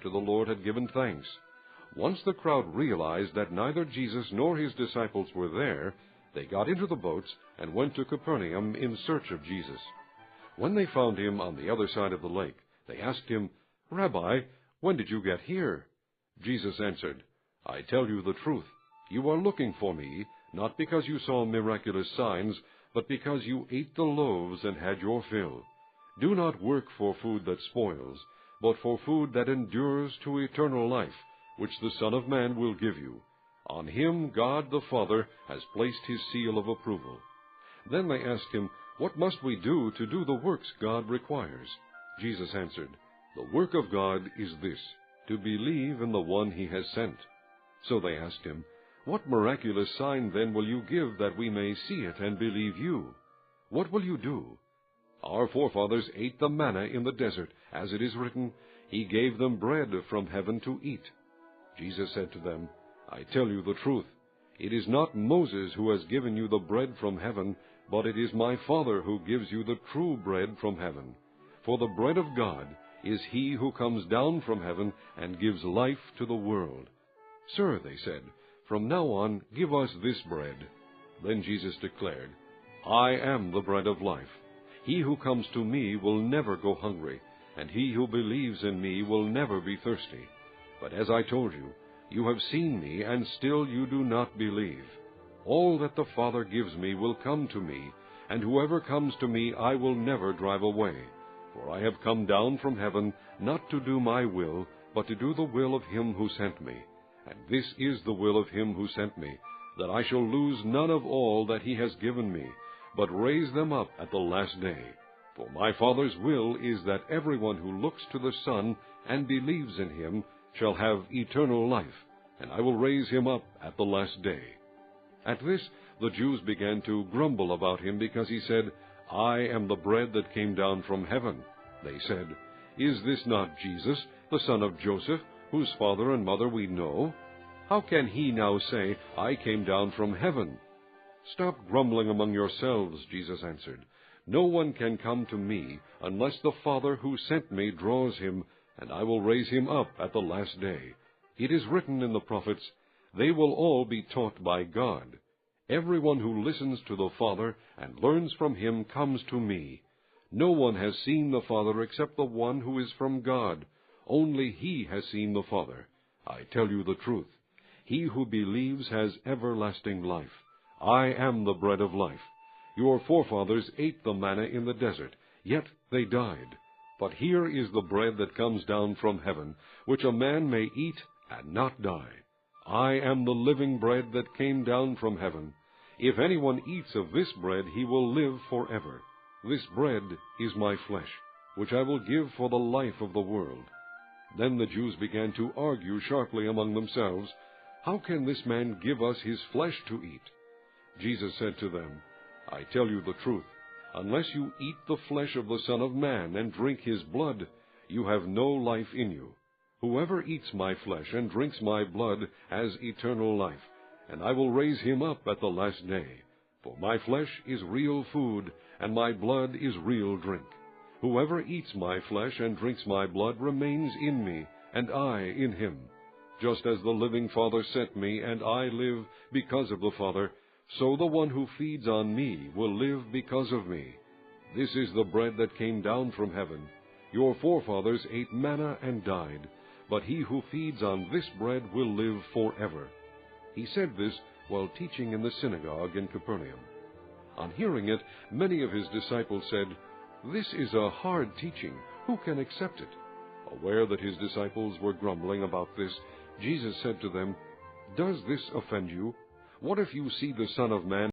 after the Lord had given thanks. Once the crowd realized that neither Jesus nor his disciples were there, they got into the boats and went to Capernaum in search of Jesus. When they found him on the other side of the lake, they asked him, "Rabbi, when did you get here?" Jesus answered, "I tell you the truth. You are looking for me, not because you saw miraculous signs, but because you ate the loaves and had your fill. Do not work for food that spoils, but for food that endures to eternal life, which the Son of Man will give you. On him God the Father has placed his seal of approval." Then they asked him, "What must we do to do the works God requires?" Jesus answered, "The work of God is this, to believe in the one he has sent." So they asked him, "What miraculous sign then will you give that we may see it and believe you? What will you do? Our forefathers ate the manna in the desert, as it is written, 'He gave them bread from heaven to eat.'" Jesus said to them, "I tell you the truth. It is not Moses who has given you the bread from heaven, but it is my Father who gives you the true bread from heaven. For the bread of God is he who comes down from heaven and gives life to the world." "Sir," they said, "from now on give us this bread." Then Jesus declared, "I am the bread of life. He who comes to me will never go hungry, and he who believes in me will never be thirsty. But as I told you, you have seen me, and still you do not believe. All that the Father gives me will come to me, and whoever comes to me I will never drive away. For I have come down from heaven not to do my will, but to do the will of him who sent me. And this is the will of him who sent me, that I shall lose none of all that he has given me, but raise them up at the last day. For my Father's will is that everyone who looks to the Son and believes in him shall have eternal life, and I will raise him up at the last day." At this the Jews began to grumble about him, because he said, "I am the bread that came down from heaven." They said, "Is this not Jesus, the son of Joseph, whose father and mother we know? How can he now say, 'I came down from heaven'?" "Stop grumbling among yourselves," Jesus answered. "No one can come to me unless the Father who sent me draws him, and I will raise him up at the last day. It is written in the prophets, 'They will all be taught by God.' Everyone who listens to the Father and learns from him comes to me. No one has seen the Father except the one who is from God. Only he has seen the Father. I tell you the truth. He who believes has everlasting life. I am the bread of life. Your forefathers ate the manna in the desert, yet they died. But here is the bread that comes down from heaven, which a man may eat and not die. I am the living bread that came down from heaven. If anyone eats of this bread, he will live forever. This bread is my flesh, which I will give for the life of the world." Then the Jews began to argue sharply among themselves, "How can this man give us his flesh to eat?" Jesus said to them, "I tell you the truth. Unless you eat the flesh of the Son of Man and drink his blood, you have no life in you. Whoever eats my flesh and drinks my blood has eternal life, and I will raise him up at the last day. For my flesh is real food, and my blood is real drink. Whoever eats my flesh and drinks my blood remains in me, and I in him. Just as the living Father sent me, and I live because of the Father, so the one who feeds on me will live because of me. This is the bread that came down from heaven. Your forefathers ate manna and died, but he who feeds on this bread will live forever." He said this while teaching in the synagogue in Capernaum. On hearing it, many of his disciples said, "This is a hard teaching. Who can accept it?" Aware that his disciples were grumbling about this, Jesus said to them, "Does this offend you? What if you see the Son of Man